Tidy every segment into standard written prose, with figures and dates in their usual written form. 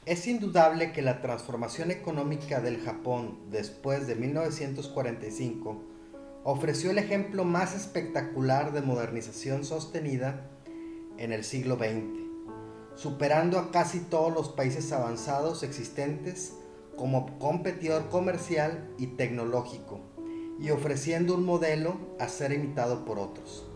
Es indudable que la transformación económica del Japón después de 1945 ofreció el ejemplo más espectacular de modernización sostenida en el siglo XX, superando a casi todos los países avanzados existentes como competidor comercial y tecnológico, y ofreciendo un modelo a ser imitado por otros.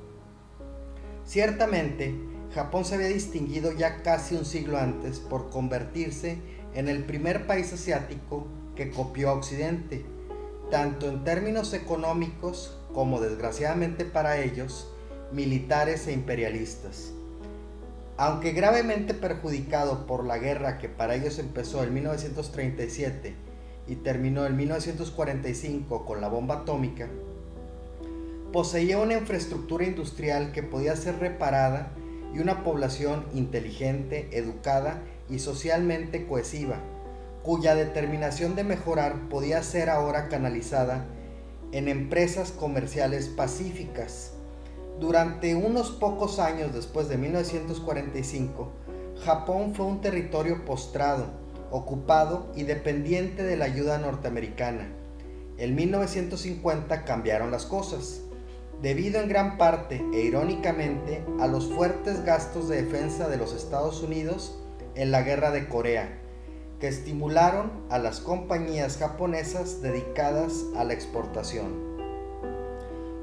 Ciertamente, Japón se había distinguido ya casi un siglo antes por convertirse en el primer país asiático que copió a Occidente, tanto en términos económicos como, desgraciadamente para ellos, militares e imperialistas. Aunque gravemente perjudicado por la guerra que para ellos empezó en 1937 y terminó en 1945 con la bomba atómica, poseía una infraestructura industrial que podía ser reparada y una población inteligente, educada y socialmente cohesiva, cuya determinación de mejorar podía ser ahora canalizada en empresas comerciales pacíficas. Durante unos pocos años después de 1945, Japón fue un territorio postrado, ocupado y dependiente de la ayuda norteamericana. En 1950 cambiaron las cosas, debido en gran parte e irónicamente a los fuertes gastos de defensa de los Estados Unidos en la Guerra de Corea, que estimularon a las compañías japonesas dedicadas a la exportación.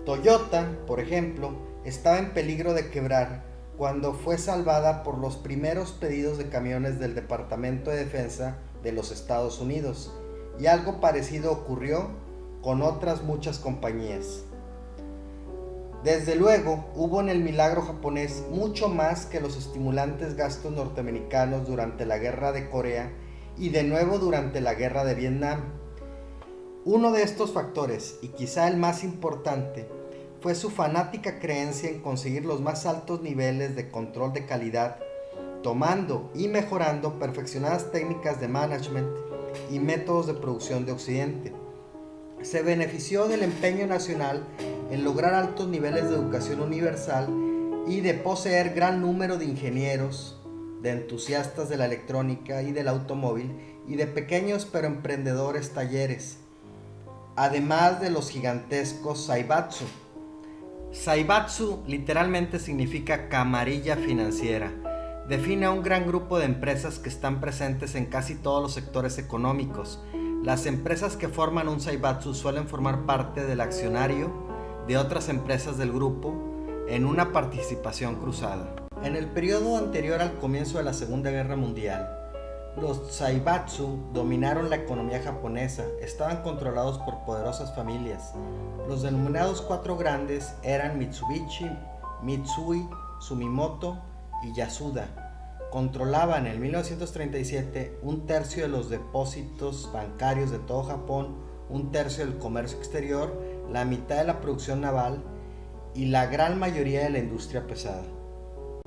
Toyota, por ejemplo, estaba en peligro de quebrar cuando fue salvada por los primeros pedidos de camiones del Departamento de Defensa de los Estados Unidos, y algo parecido ocurrió con otras muchas compañías. Desde luego, hubo en el milagro japonés mucho más que los estimulantes gastos norteamericanos durante la Guerra de Corea y de nuevo durante la Guerra de Vietnam. Uno de estos factores, y quizá el más importante, fue su fanática creencia en conseguir los más altos niveles de control de calidad, tomando y mejorando perfeccionadas técnicas de management y métodos de producción de Occidente. Se benefició del empeño nacional en lograr altos niveles de educación universal y de poseer gran número de ingenieros, de entusiastas de la electrónica y del automóvil y de pequeños pero emprendedores talleres, además de los gigantescos Zaibatsu. Zaibatsu literalmente significa camarilla financiera. Define a un gran grupo de empresas que están presentes en casi todos los sectores económicos. Las empresas que forman un Zaibatsu suelen formar parte del accionario de otras empresas del grupo en una participación cruzada. En el periodo anterior al comienzo de la Segunda Guerra Mundial, los Zaibatsu dominaron la economía japonesa, estaban controlados por poderosas familias. Los denominados cuatro grandes eran Mitsubishi, Mitsui, Sumitomo y Yasuda. Controlaban en 1937 un tercio de los depósitos bancarios de todo Japón, un tercio del comercio exterior, la mitad de la producción naval y la gran mayoría de la industria pesada.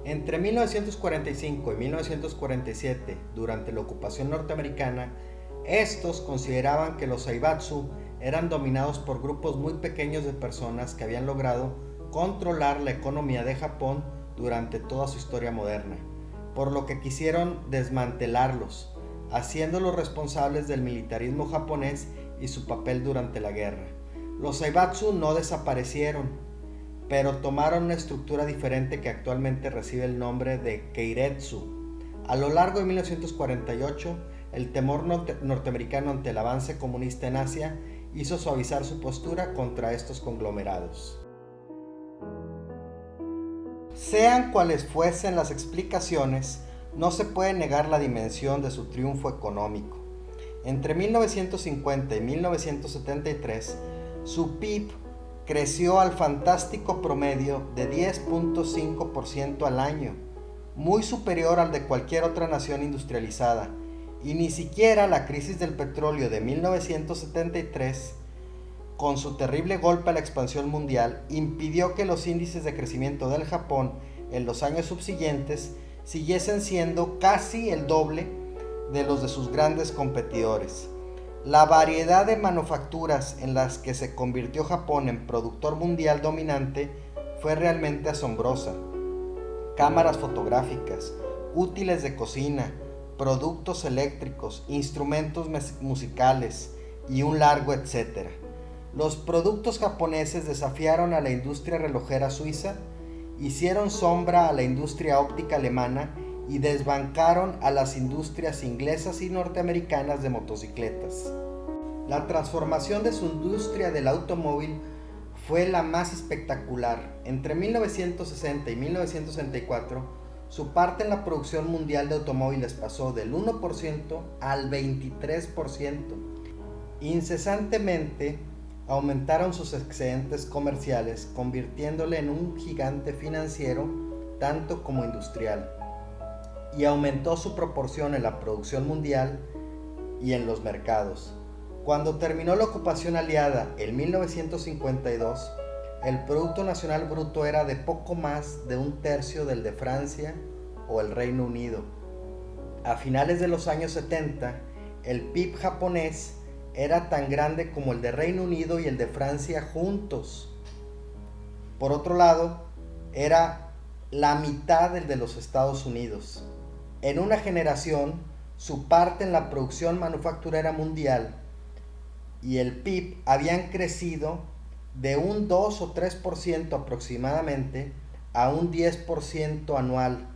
Entre 1945 y 1947, durante la ocupación norteamericana, estos consideraban que los Zaibatsu eran dominados por grupos muy pequeños de personas que habían logrado controlar la economía de Japón durante toda su historia moderna, por lo que quisieron desmantelarlos, haciéndolos responsables del militarismo japonés y su papel durante la guerra. Los Zaibatsu no desaparecieron, pero tomaron una estructura diferente que actualmente recibe el nombre de Keiretsu. A lo largo de 1948, el temor norteamericano ante el avance comunista en Asia hizo suavizar su postura contra estos conglomerados. Sean cuales fuesen las explicaciones, no se puede negar la dimensión de su triunfo económico. Entre 1950 y 1973, su PIB creció al fantástico promedio de 10.5% al año, muy superior al de cualquier otra nación industrializada, y ni siquiera la crisis del petróleo de 1973, con su terrible golpe a la expansión mundial, impidió que los índices de crecimiento del Japón en los años subsiguientes siguiesen siendo casi el doble de los de sus grandes competidores. La variedad de manufacturas en las que se convirtió Japón en productor mundial dominante fue realmente asombrosa. Cámaras fotográficas, útiles de cocina, productos eléctricos, instrumentos musicales y un largo etcétera. Los productos japoneses desafiaron a la industria relojera suiza, hicieron sombra a la industria óptica alemana y desbancaron a las industrias inglesas y norteamericanas de motocicletas. La transformación de su industria del automóvil fue la más espectacular. Entre 1960 y 1964, su parte en la producción mundial de automóviles pasó del 1% al 23%. Incesantemente aumentaron sus excedentes comerciales, convirtiéndole en un gigante financiero tanto como industrial, y aumentó su proporción en la producción mundial y en los mercados. Cuando terminó la ocupación aliada en 1952, el Producto Nacional Bruto era de poco más de un tercio del de Francia o el Reino Unido. A finales de los años 70, el PIB japonés era tan grande como el de Reino Unido y el de Francia juntos. Por otro lado, era la mitad del de los Estados Unidos. En una generación, su parte en la producción manufacturera mundial y el PIB habían crecido de un 2 o 3% aproximadamente a un 10% anual.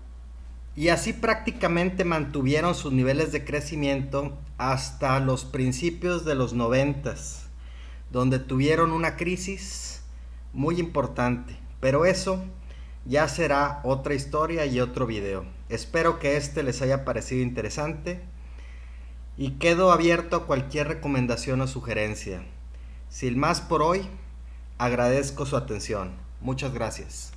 Y así prácticamente mantuvieron sus niveles de crecimiento hasta los principios de los 90s, donde tuvieron una crisis muy importante. Pero eso ya será otra historia y otro video. Espero que este les haya parecido interesante y quedo abierto a cualquier recomendación o sugerencia. Sin más por hoy, agradezco su atención. Muchas gracias.